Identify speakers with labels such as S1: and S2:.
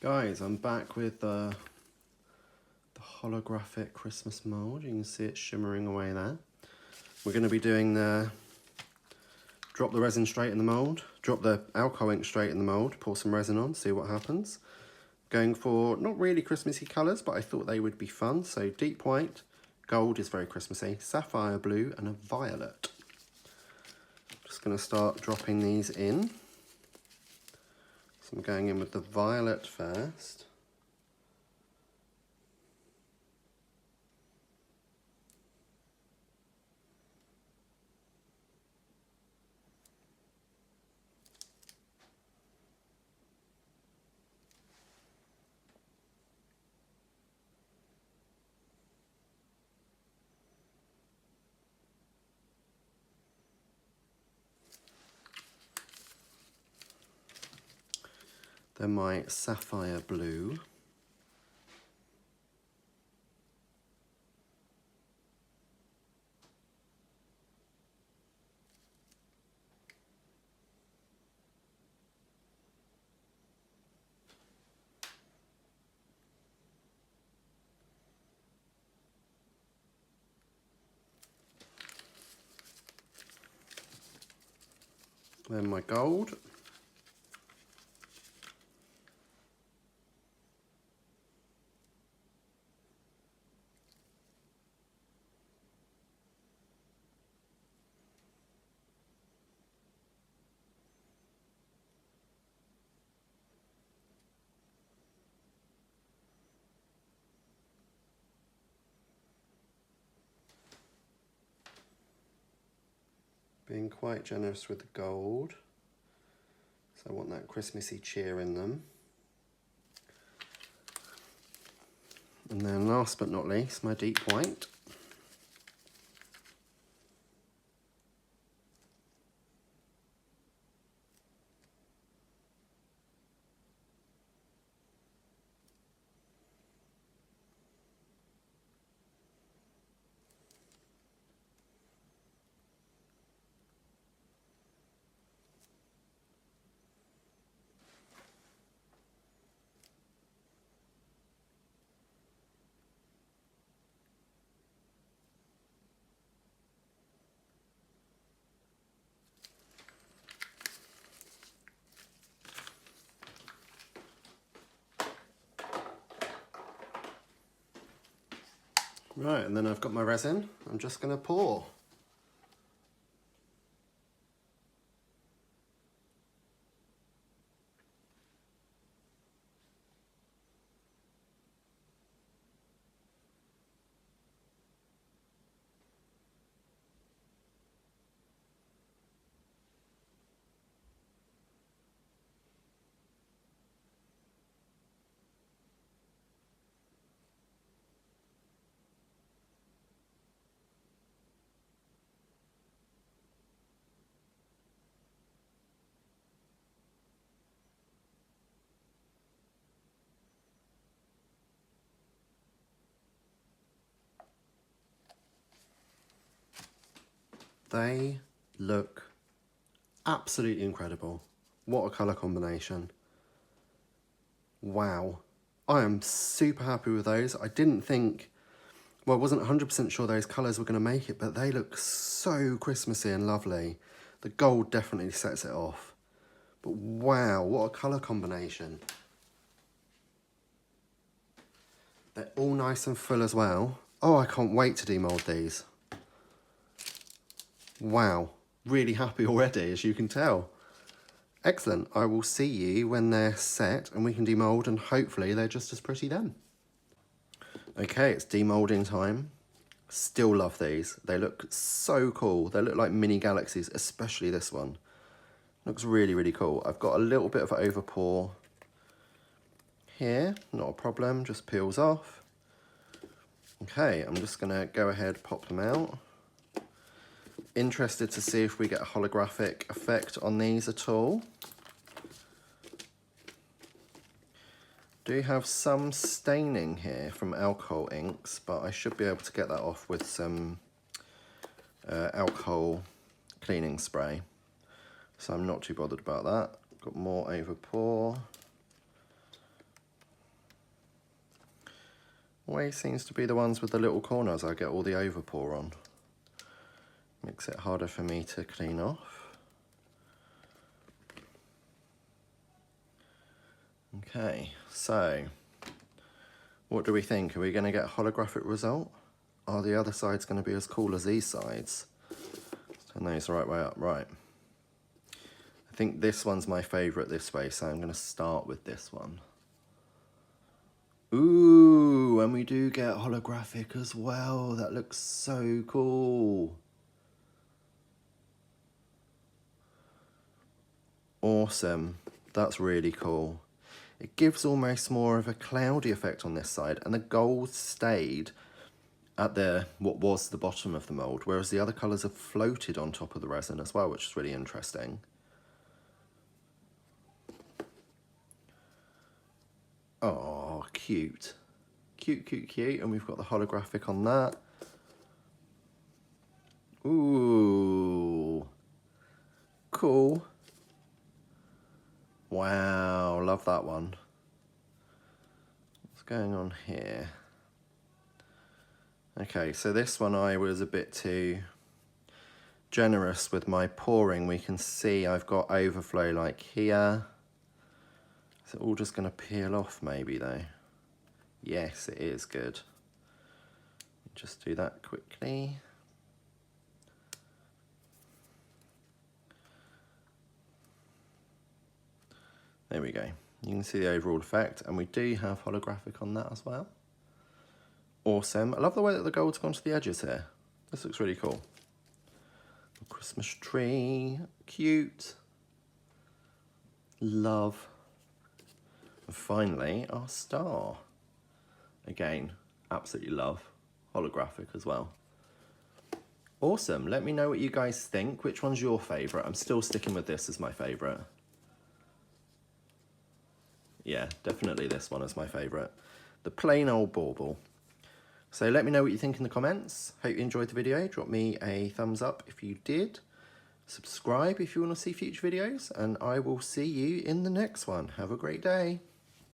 S1: Guys, I'm back with the holographic Christmas mould. You can see it shimmering away there. We're going to be doing drop the resin straight in the mould, drop the alcohol ink straight in the mould, pour some resin on, see what happens. Going for not really Christmassy colours, but I thought they would be fun. So deep white, gold is very Christmassy, sapphire blue and a violet. Just going to start dropping these in. So I'm going in with the violet first. Then my sapphire blue. Then my gold. Being quite generous with the gold. So I want that Christmassy cheer in them. And then last but not least, my deep white. Right, and then I've got my resin. I'm just going to pour. They look absolutely incredible. What a colour combination. Wow. I am super happy with those. I didn't think, well, I wasn't 100% sure those colours were going to make it, but they look so Christmassy and lovely. The gold definitely sets it off. But wow, what a colour combination. They're all nice and full as well. Oh, I can't wait to demould these. Wow, really happy already, as you can tell. Excellent, I will see you when they're set and we can demould and hopefully they're just as pretty then. Okay, it's demoulding time. Still love these. They look so cool. They look like mini galaxies, especially this one. Looks really, really cool. I've got a little bit of overpour here, not a problem, just peels off. Okay, I'm just gonna go ahead, pop them out. Interested to see if we get a holographic effect on these at all. Do have some staining here from alcohol inks, but I should be able to get that off with some alcohol cleaning spray. So I'm not too bothered about that. Got more overpour. Always seems to be the ones with the little corners I get all the overpour on. Makes it harder for me to clean off. Okay, so what do we think? Are we going to get a holographic result? Are the other sides going to be as cool as these sides? Turn those the right way up, right. I think this one's my favourite this way, so I'm going to start with this one. Ooh, and we do get holographic as well. That looks so cool. Awesome. That's really cool. It gives almost more of a cloudy effect on this side, and the gold stayed at what was the bottom of the mould, whereas the other colours have floated on top of the resin as well, which is really interesting. Oh, cute. Cute, cute, cute. And we've got the holographic on that. Ooh. Cool. Wow, love that one. What's going on here? Okay, so this one I was a bit too generous with my pouring. We can see I've got overflow like here. Is it all just going to peel off maybe though? Yes, it is good. Just do that quickly. There we go. You can see the overall effect, and we do have holographic on that as well. Awesome. I love the way that the gold's gone to the edges here. This looks really cool. Christmas tree, cute. Love. And finally, our star. Again, absolutely love. Holographic as well. Awesome. Let me know what you guys think. Which one's your favourite? I'm still sticking with this as my favourite. Yeah, definitely this one is my favourite. The plain old bauble. So let me know what you think in the comments. Hope you enjoyed the video. Drop me a thumbs up if you did. Subscribe if you want to see future videos. And I will see you in the next one. Have a great day.